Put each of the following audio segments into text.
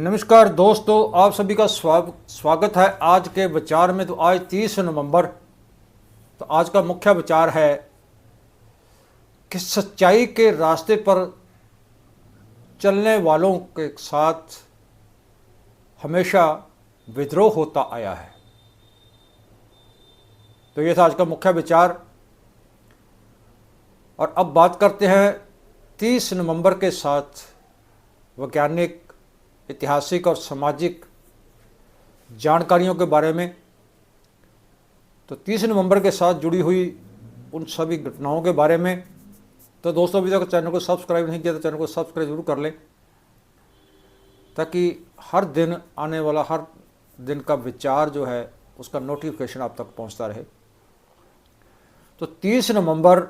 नमस्कार दोस्तों, आप सभी का स्वागत है आज के विचार में। तो आज 30 नवंबर। तो आज का मुख्य विचार है कि सच्चाई के रास्ते पर चलने वालों के साथ हमेशा विद्रोह होता आया है। तो ये था आज का मुख्य विचार। और अब बात करते हैं 30 नवंबर के साथ वैज्ञानिक, ऐतिहासिक और सामाजिक जानकारियों के बारे में। तो 30 नवंबर के साथ जुड़ी हुई उन सभी घटनाओं के बारे में। तो दोस्तों, अभी तक चैनल को सब्सक्राइब नहीं किया तो चैनल को सब्सक्राइब जरूर कर लें, ताकि हर दिन आने वाला हर दिन का विचार जो है उसका नोटिफिकेशन आप तक पहुंचता रहे। तो 30 नवंबर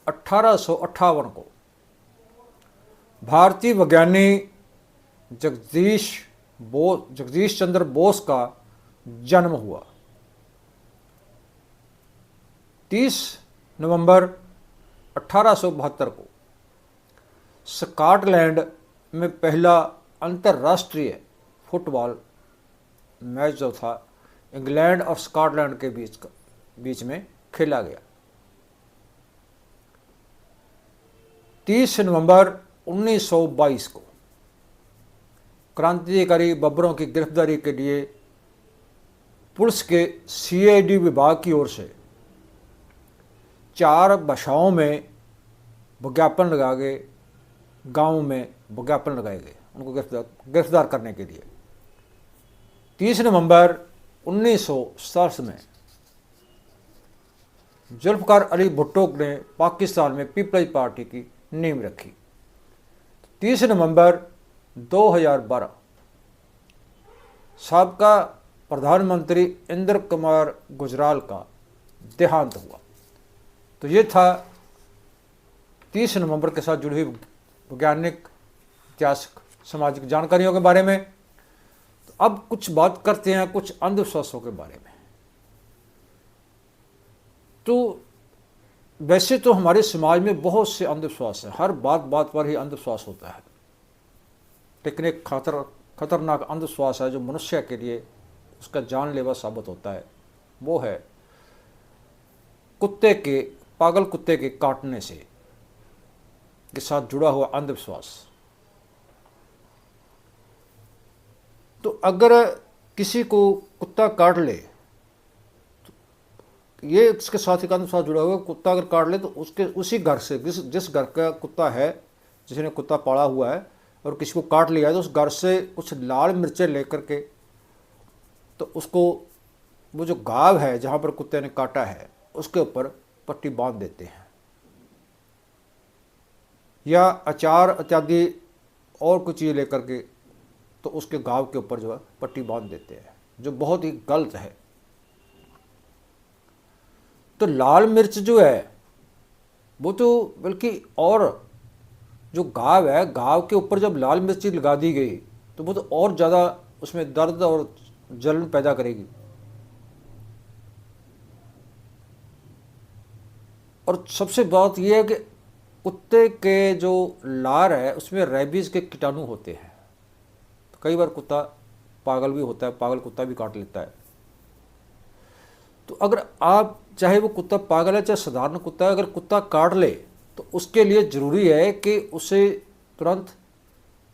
1858 को भारतीय वैज्ञानिक जगदीश चंद्र बोस का जन्म हुआ। 30 नवंबर 1872 को स्कॉटलैंड में पहला अंतर्राष्ट्रीय फुटबॉल मैच जो था इंग्लैंड और स्कॉटलैंड के बीच में खेला गया। 30 नवंबर 1922 को क्रांतिकारी बब्बरों की गिरफ्तारी के लिए पुलिस के सीआईडी विभाग की ओर से 4 भाषाओं में विज्ञापन लगाए गए, गाँव में विज्ञापन लगाए गए उनको गिरफ्तार करने के लिए। 30 नवंबर 1967 में जुल्फ़िकार अली भुट्टो ने पाकिस्तान में पीपल्स पार्टी की नींव रखी। 30 नवंबर 2012 साबका प्रधानमंत्री इंदिरा कुमार गुजराल का देहांत हुआ। तो ये था 30 नवंबर के साथ जुड़ी हुई वैज्ञानिक, ऐतिहासिक, सामाजिक जानकारियों के बारे में। तो अब कुछ बात करते हैं कुछ अंधविश्वासों के बारे में। तो वैसे तो हमारे समाज में बहुत से अंधविश्वास हैं, हर बात बात पर ही अंधविश्वास होता है। लेकिन एक खतरनाक अंधविश्वास है जो मनुष्य के लिए उसका जानलेवा साबित होता है, वो है पागल कुत्ते के काटने से के साथ जुड़ा हुआ अंधविश्वास। तो अगर किसी को कुत्ता काट ले, तो ये इसके साथ एक अंधविश्वास जुड़ा हुआ, कुत्ता अगर काट ले तो उसके उसी घर से जिस घर का कुत्ता है, जिसने कुत्ता पाला हुआ है और किसी को काट लिया है, तो उस घर से कुछ लाल मिर्चें लेकर के तो उसको वो जो घाव है जहाँ पर कुत्ते ने काटा है उसके ऊपर पट्टी बांध देते हैं, या अचार इत्यादि और कुछ चीज़ लेकर के तो उसके घाव के ऊपर जो है पट्टी बांध देते हैं, जो बहुत ही गलत है। तो लाल मिर्च जो है वो तो बल्कि और जो घाव है, घाव के ऊपर जब लाल मिर्ची लगा दी गई तो वो तो और ज़्यादा उसमें दर्द और जलन पैदा करेगी। और सबसे बात यह है कि कुत्ते के जो लार है उसमें रेबीज के कीटाणु होते हैं। तो कई बार कुत्ता पागल भी होता है, पागल कुत्ता भी काट लेता है। तो अगर आप चाहे वो कुत्ता पागल है चाहे साधारण कुत्ता है, अगर कुत्ता काट ले तो उसके लिए ज़रूरी है कि उसे तुरंत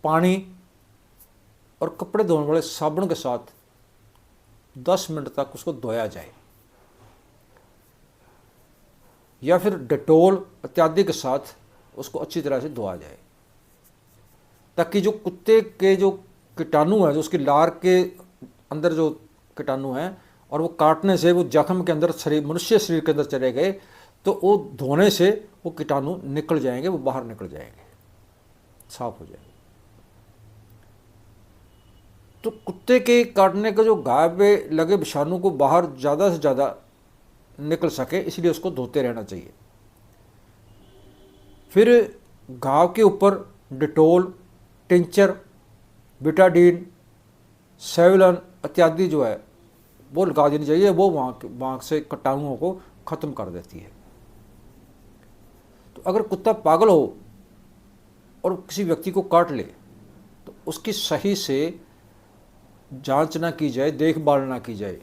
पानी और कपड़े धोने वाले साबुन के साथ 10 मिनट तक उसको धोया जाए, या फिर डेटोल इत्यादि के साथ उसको अच्छी तरह से धोया जाए, ताकि जो कुत्ते के जो कीटाणु है, जो उसकी लार के अंदर जो कीटाणु हैं और वो काटने से वो जख्म के अंदर मनुष्य शरीर के अंदर चले गए, तो वो धोने से वो कीटाणु निकल जाएंगे, वो बाहर निकल जाएंगे, साफ हो जाएंगे। तो कुत्ते के काटने का जो घाव में लगे विषाणु को बाहर ज़्यादा से ज़्यादा निकल सके, इसलिए उसको धोते रहना चाहिए। फिर घाव के ऊपर डिटोल, टिंचर, बिटाडीन, सेवलन इत्यादि जो है वो लगा देनी चाहिए। वो वहाँ से कीटाणुओं को ख़त्म कर देती है। तो अगर कुत्ता पागल हो और किसी व्यक्ति को काट ले तो उसकी सही से जांच ना की जाए, देखभाल ना की जाए,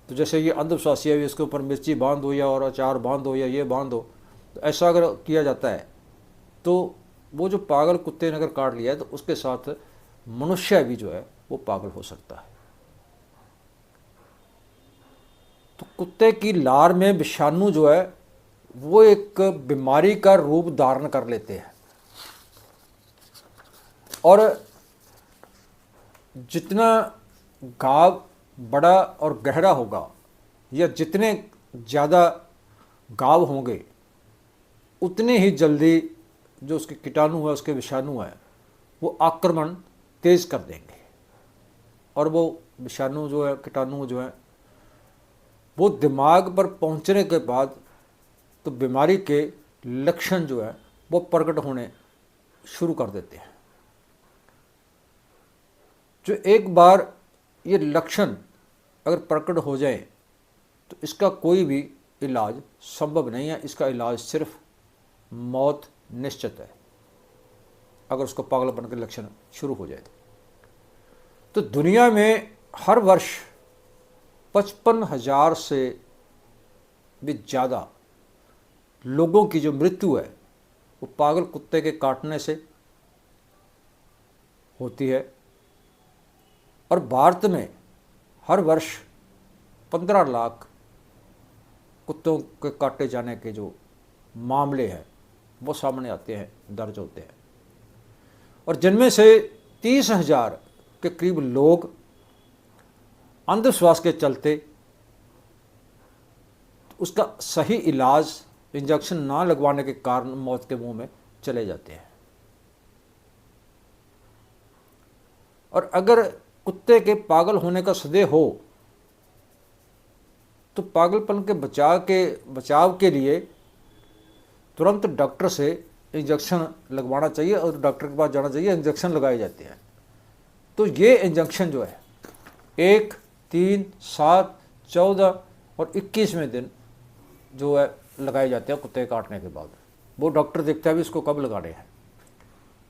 तो जैसे ये अंधविश्वासी है, इसके ऊपर मिर्ची बांध दो या और अचार बांध दो या ये बांध दो, तो ऐसा अगर किया जाता है तो वो जो पागल कुत्ते ने अगर काट लिया है तो उसके साथ मनुष्य भी जो है वो पागल हो सकता है। तो कुत्ते की लार में विषाणु जो है वो एक बीमारी का रूप धारण कर लेते हैं, और जितना घाव बड़ा और गहरा होगा या जितने ज़्यादा घाव होंगे उतने ही जल्दी जो उसके कीटाणु है, उसके विषाणु है, वो आक्रमण तेज कर देंगे, और वो विषाणु जो है, कीटाणु जो है, वो दिमाग पर पहुंचने के बाद तो बीमारी के लक्षण जो है वो प्रकट होने शुरू कर देते हैं। जो एक बार ये लक्षण अगर प्रकट हो जाए तो इसका कोई भी इलाज संभव नहीं है, इसका इलाज सिर्फ मौत निश्चित है अगर उसको पागलपन के लक्षण शुरू हो जाए तो दुनिया में हर वर्ष 55,000 से भी ज़्यादा लोगों की जो मृत्यु है वो पागल कुत्ते के काटने से होती है, और भारत में हर वर्ष 15 लाख कुत्तों के काटे जाने के जो मामले हैं वो सामने आते हैं, दर्ज होते हैं, और जिनमें से 30,000 के करीब लोग अंधविश्वास के चलते उसका सही इलाज इंजेक्शन ना लगवाने के कारण मौत के मुंह में चले जाते हैं। और अगर कुत्ते के पागल होने का संदेह हो तो पागलपन के बचाव के लिए तुरंत डॉक्टर से इंजेक्शन लगवाना चाहिए और डॉक्टर के पास जाना चाहिए, इंजेक्शन लगाए जाते हैं। तो ये इंजेक्शन जो है 1, 3, 7, 14 और 21वें दिन जो है लगाए जाते हैं कुत्ते काटने के बाद। वो डॉक्टर देखता है भी इसको कब लगाने हैं,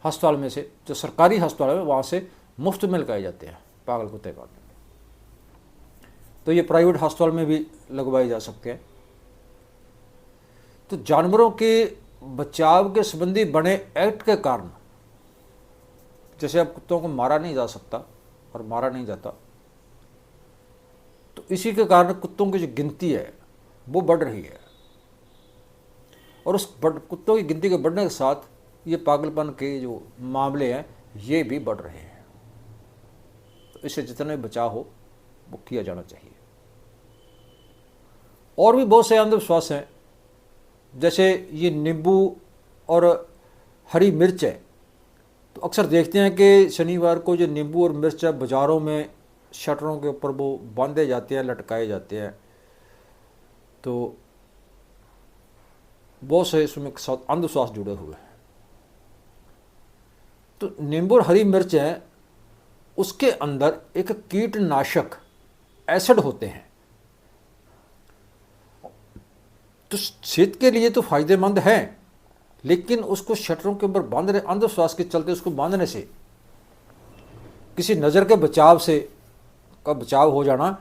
अस्पताल में से, जो सरकारी अस्पताल है वहाँ से मुफ्त में लगाए जाते हैं पागल कुत्ते काटने के। तो ये प्राइवेट अस्पताल में भी लगवाए जा सकते हैं। तो जानवरों के बचाव के संबंधी बने एक्ट के कारण, जैसे अब कुत्तों को मारा नहीं जा सकता और मारा नहीं जाता, तो इसी के कारण कुत्तों की जो गिनती है वो बढ़ रही है, और उस कुत्तों की गिनती के बढ़ने के साथ ये पागलपन के जो मामले हैं ये भी बढ़ रहे हैं। तो इससे जितना भी बचाव हो वो किया जाना चाहिए। और भी बहुत से अंधविश्वास हैं, जैसे ये नींबू और हरी मिर्च है। तो अक्सर देखते हैं कि शनिवार को जो नींबू और मिर्च है बाज़ारों में शटरों के ऊपर वो बांधे जाते हैं, लटकाए जाते हैं। तो बहुत से इसमें साथ अंधविश्वास जुड़े हुए हैं। तो नींबू और हरी मिर्च है, उसके अंदर एक कीटनाशक एसिड होते हैं, तो सेहत के लिए तो फायदेमंद है, लेकिन उसको शटरों के ऊपर बांधने, अंधविश्वास के चलते उसको बांधने से किसी नज़र के बचाव हो जाना,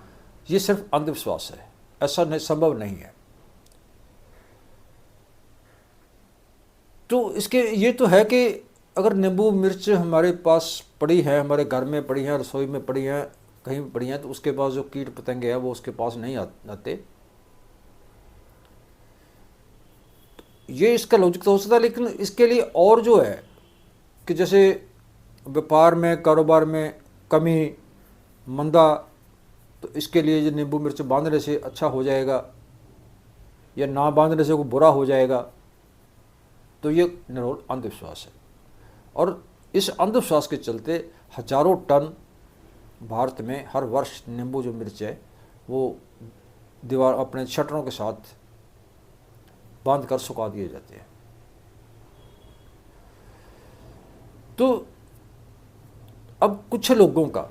ये सिर्फ अंधविश्वास है, ऐसा संभव नहीं है। तो इसके ये तो है कि अगर नींबू मिर्च हमारे पास पड़ी है, हमारे घर में पड़ी है, रसोई में पड़ी है, कहीं भी पड़ी है, तो उसके पास जो कीट पतंगे हैं वो उसके पास नहीं आते। ये इसका लॉजिक तो हो सकता है, लेकिन इसके लिए और जो है कि जैसे व्यापार में, कारोबार में कमी, मंदा, तो इसके लिए जो नींबू मिर्च बांधने से अच्छा हो जाएगा या ना बांधने से वो बुरा हो जाएगा, तो ये निरोल अंधविश्वास है। और इस अंधविश्वास के चलते हजारों टन भारत में हर वर्ष नींबू जो मिर्च है वो दीवार अपने शटरों के साथ बांध कर सुखा दिए जाते हैं। तो अब कुछ लोगों का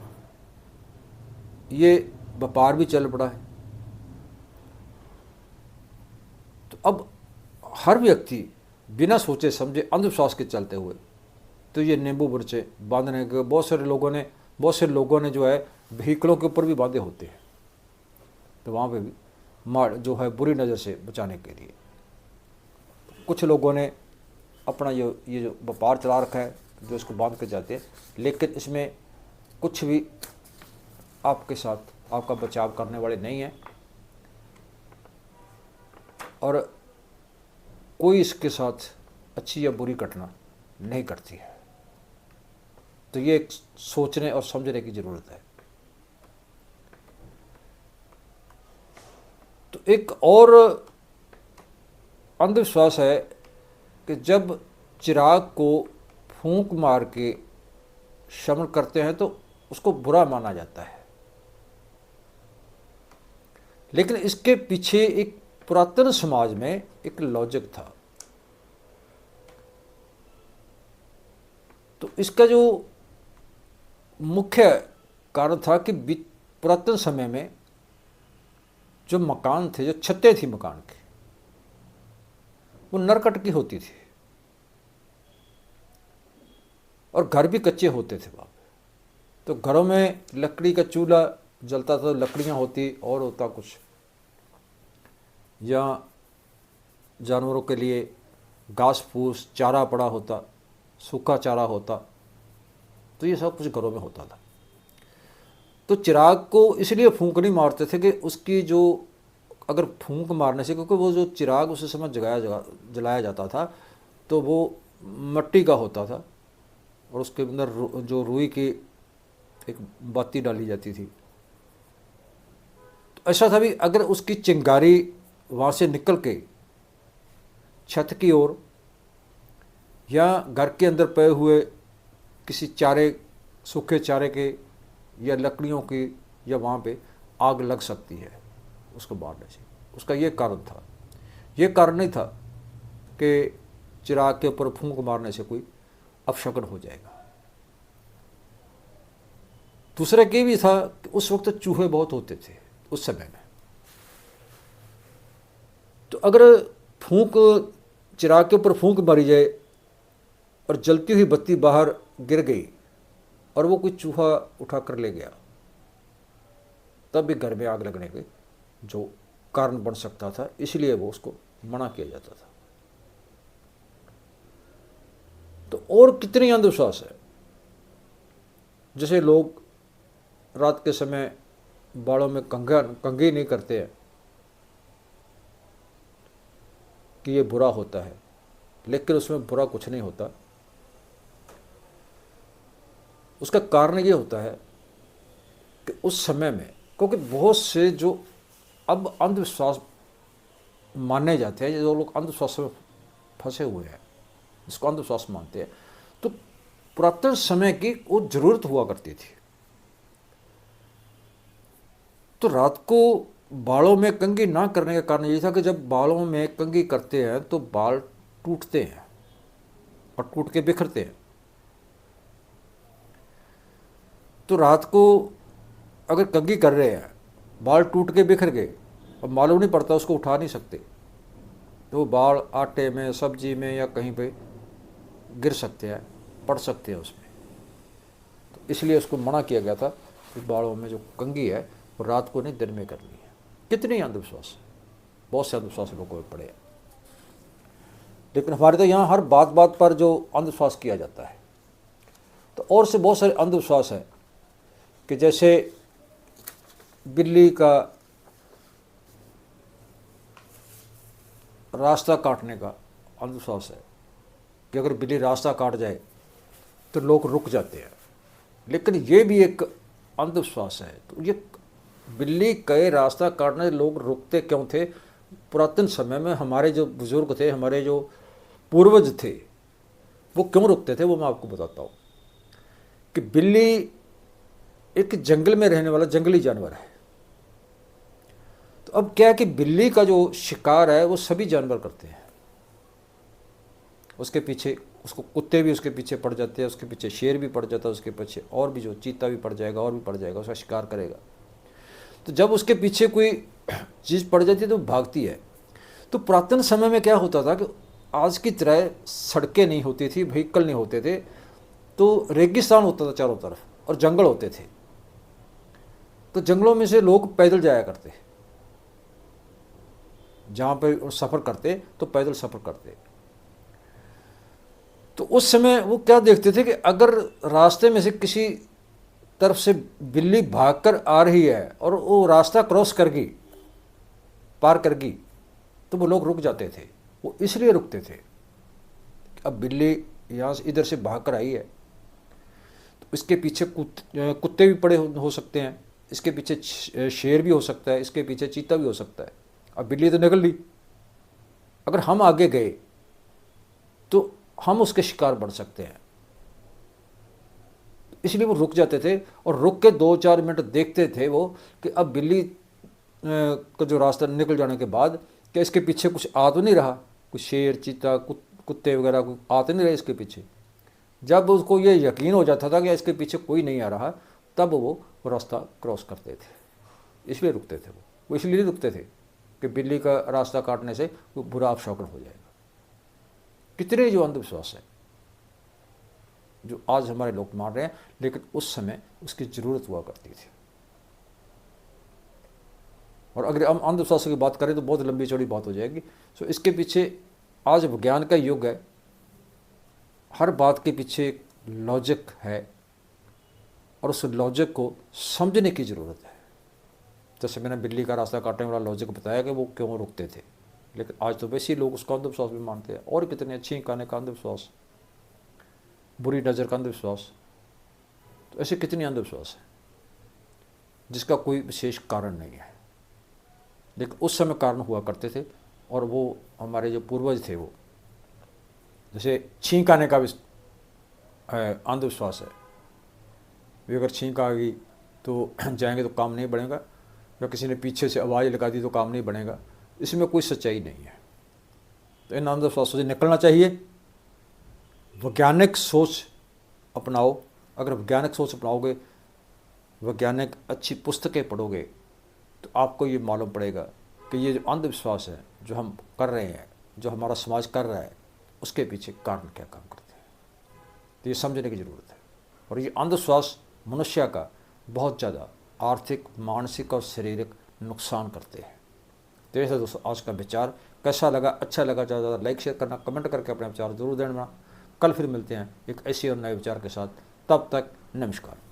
ये व्यापार भी चल पड़ा है। तो अब हर व्यक्ति बिना सोचे समझे अंधविश्वास के चलते हुए तो ये नींबू मिर्चे बांधने के बहुत से लोगों ने जो है व्हीकलों के ऊपर भी बांधे होते हैं, तो वहाँ पे भी मार जो है बुरी नज़र से बचाने के लिए कुछ लोगों ने अपना ये जो व्यापार चला रखा है, जो इसको बांध के जाते हैं, लेकिन इसमें कुछ भी आपके साथ आपका बचाव करने वाले नहीं हैं और कोई इसके साथ अच्छी या बुरी घटना नहीं करती है। तो ये एक सोचने और समझने की ज़रूरत है। तो एक और अंधविश्वास है कि जब चिराग को फूंक मार के शमन करते हैं तो उसको बुरा माना जाता है, लेकिन इसके पीछे एक पुरातन समाज में एक लॉजिक था। तो इसका जो मुख्य कारण था कि पुरातन समय में जो मकान थे, जो छतें थी मकान की, वो नरकट की होती थी और घर भी कच्चे होते थे वहाँ पे। तो घरों में लकड़ी का चूल्हा जलता था, लकड़ियाँ होती और होता कुछ, या जानवरों के लिए घास फूस चारा पड़ा होता, सूखा चारा होता, तो ये सब कुछ घरों में होता था। तो चिराग को इसलिए फूंक नहीं मारते थे कि उसकी जो अगर फूंक मारने से, क्योंकि वो जो चिराग उस समय जलाया जाता था तो वो मिट्टी का होता था और उसके अंदर जो रुई की एक बाती डाली जाती थी। तो ऐसा था भी अगर उसकी चिंगारी वहाँ से निकल के छत की ओर या घर के अंदर पए हुए किसी चारे, सूखे चारे के या लकड़ियों की, या वहाँ पे आग लग सकती है उसको मारने से। उसका ये कारण था, ये कारण नहीं था कि चिराग के ऊपर फूंक मारने से कोई अपशगुन हो जाएगा। दूसरा ये भी था कि उस वक्त चूहे बहुत होते थे उस समय में। तो अगर चिराग के ऊपर फूंक मारी जाए और जलती हुई बत्ती बाहर गिर गई और वो कोई चूहा उठा कर ले गया, तब भी घर में आग लगने के जो कारण बन सकता था, इसलिए वो उसको मना किया जाता था। तो और कितनी अंधविश्वास है, जैसे लोग रात के समय बालों में कंघी नहीं करते हैं कि ये बुरा होता है, लेकिन उसमें बुरा कुछ नहीं होता। उसका कारण ये होता है कि उस समय में, क्योंकि बहुत से जो अब अंधविश्वास माने जाते हैं, जो लोग अंधविश्वास में फंसे हुए हैं, जिसको अंधविश्वास मानते हैं, तो पुरातन समय की वो जरूरत हुआ करती थी। तो रात को बालों में कंघी ना करने का कारण ये था कि जब बालों में कंघी करते हैं तो बाल टूटते हैं और टूट के बिखरते हैं। तो रात को अगर कंघी कर रहे हैं, बाल टूट के बिखर गए और मालूम नहीं पड़ता, उसको उठा नहीं सकते, तो बाल आटे में, सब्जी में या कहीं पे गिर सकते हैं, पड़ सकते हैं उसमें। तो इसलिए उसको मना किया गया था कि बालों में जो कंघी है वो रात को नहीं, दिन में करनी है। कितने अंधविश्वास, बहुत से अंधविश्वास लोगों में पड़े हैं। लेकिन हमारे तो यहाँ हर बात बात पर जो अंधविश्वास किया जाता है। तो और से बहुत सारे अंधविश्वास हैं कि जैसे बिल्ली का रास्ता काटने का अंधविश्वास है कि अगर बिल्ली रास्ता काट जाए तो लोग रुक जाते हैं, लेकिन ये भी एक अंधविश्वास है। तो ये बिल्ली के रास्ता काटने से लोग रुकते क्यों थे? पुरातन समय में हमारे जो बुजुर्ग थे, हमारे जो पूर्वज थे, वो क्यों रुकते थे, वो मैं आपको बताता हूँ। कि बिल्ली एक जंगल में रहने वाला जंगली जानवर है। तो अब क्या है कि बिल्ली का जो शिकार है वो सभी जानवर करते हैं, उसके पीछे उसको कुत्ते भी उसके पीछे पड़ जाते हैं, उसके पीछे शेर भी पड़ जाता है, उसके पीछे और भी जो चीता भी पड़ जाएगा, और भी पड़ जाएगा, उसका शिकार करेगा। तो जब उसके पीछे कोई चीज़ पड़ जाती है तो भागती है। तो पुरातन समय में क्या होता था कि आज की तरह सड़कें नहीं होती थी, व्हीकल नहीं होते थे, तो रेगिस्तान होता था चारों तरफ और जंगल होते थे। तो जंगलों में से लोग पैदल जाया करते, जहाँ पे सफ़र करते तो पैदल सफ़र करते। तो उस समय वो क्या देखते थे कि अगर रास्ते में से किसी तरफ से बिल्ली भागकर आ रही है और वो रास्ता क्रॉस कर गई, पार कर गई, तो वो लोग रुक जाते थे। वो इसलिए रुकते थे, अब बिल्ली यहाँ से इधर से भाग कर आई है तो इसके पीछे कुत्ते भी पड़े हो सकते हैं, इसके पीछे शेर भी हो सकता है, इसके पीछे चीता भी हो सकता है। अब बिल्ली तो निकल ली, अगर हम आगे गए तो हम उसके शिकार बन सकते हैं, इसलिए वो रुक जाते थे। और रुक के 2-4 मिनट देखते थे वो कि अब बिल्ली का जो रास्ता निकल जाने के बाद क्या इसके पीछे कुछ आ तो नहीं रहा, कुछ शेर चीता कुत्ते वगैरह कुछ आते नहीं रहे इसके पीछे। जब उसको ये यकीन हो जाता था कि इसके पीछे कोई नहीं आ रहा, तब वो रास्ता क्रॉस करते थे, इसलिए रुकते थे। वो इसलिए नहीं रुकते थे कि बिल्ली का रास्ता काटने से कोई बुरा अपशकुन हो जाएगा। कितने जो अंधविश्वास है जो आज हमारे लोग मान रहे हैं, लेकिन उस समय उसकी ज़रूरत हुआ करती थी। और अगर हम अंधविश्वास की बात करें तो बहुत लंबी चौड़ी बात हो जाएगी। सो इसके पीछे आज विज्ञान का युग है, हर बात के पीछे एक लॉजिक है और उस लॉजिक को समझने की ज़रूरत है। जैसे मैंने बिल्ली का रास्ता काटने वाला लॉजिक बताया कि वो क्यों रुकते थे, लेकिन आज तो वैसे ही लोग उसका अंधविश्वास भी मानते हैं। और कितने अच्छी खाने का अंधविश्वास, बुरी नज़र का अंधविश्वास, तो ऐसे कितने अंधविश्वास हैं जिसका कोई विशेष कारण नहीं है, लेकिन उस समय कारण हुआ करते थे। और वो हमारे जो पूर्वज थे, वो जैसे छींक आने का भी अंधविश्वास है, वे अगर छींक आ गई तो जाएंगे तो काम नहीं बढ़ेगा, या किसी ने पीछे से आवाज़ लगा दी तो काम नहीं बढ़ेगा, इसमें कोई सच्चाई नहीं है। तो इन अंधविश्वासों से निकलना चाहिए, वैज्ञानिक सोच अपनाओ। अगर वैज्ञानिक सोच अपनाओगे, वैज्ञानिक अच्छी पुस्तकें पढ़ोगे, तो आपको ये मालूम पड़ेगा कि ये जो अंधविश्वास है जो हम कर रहे हैं, जो हमारा समाज कर रहा है, उसके पीछे कारण क्या काम करते हैं। तो ये समझने की ज़रूरत है। और ये अंधविश्वास मनुष्य का बहुत ज़्यादा आर्थिक, मानसिक और शारीरिक नुकसान करते हैं। तो ऐसा दोस्तों आज का विचार कैसा लगा, अच्छा लगा, ज़्यादा ज़्यादा लाइक शेयर करना, कमेंट करके अपने विचार जरूर देना। कल फिर मिलते हैं एक ऐसे और नए विचार के साथ, तब तक नमस्कार।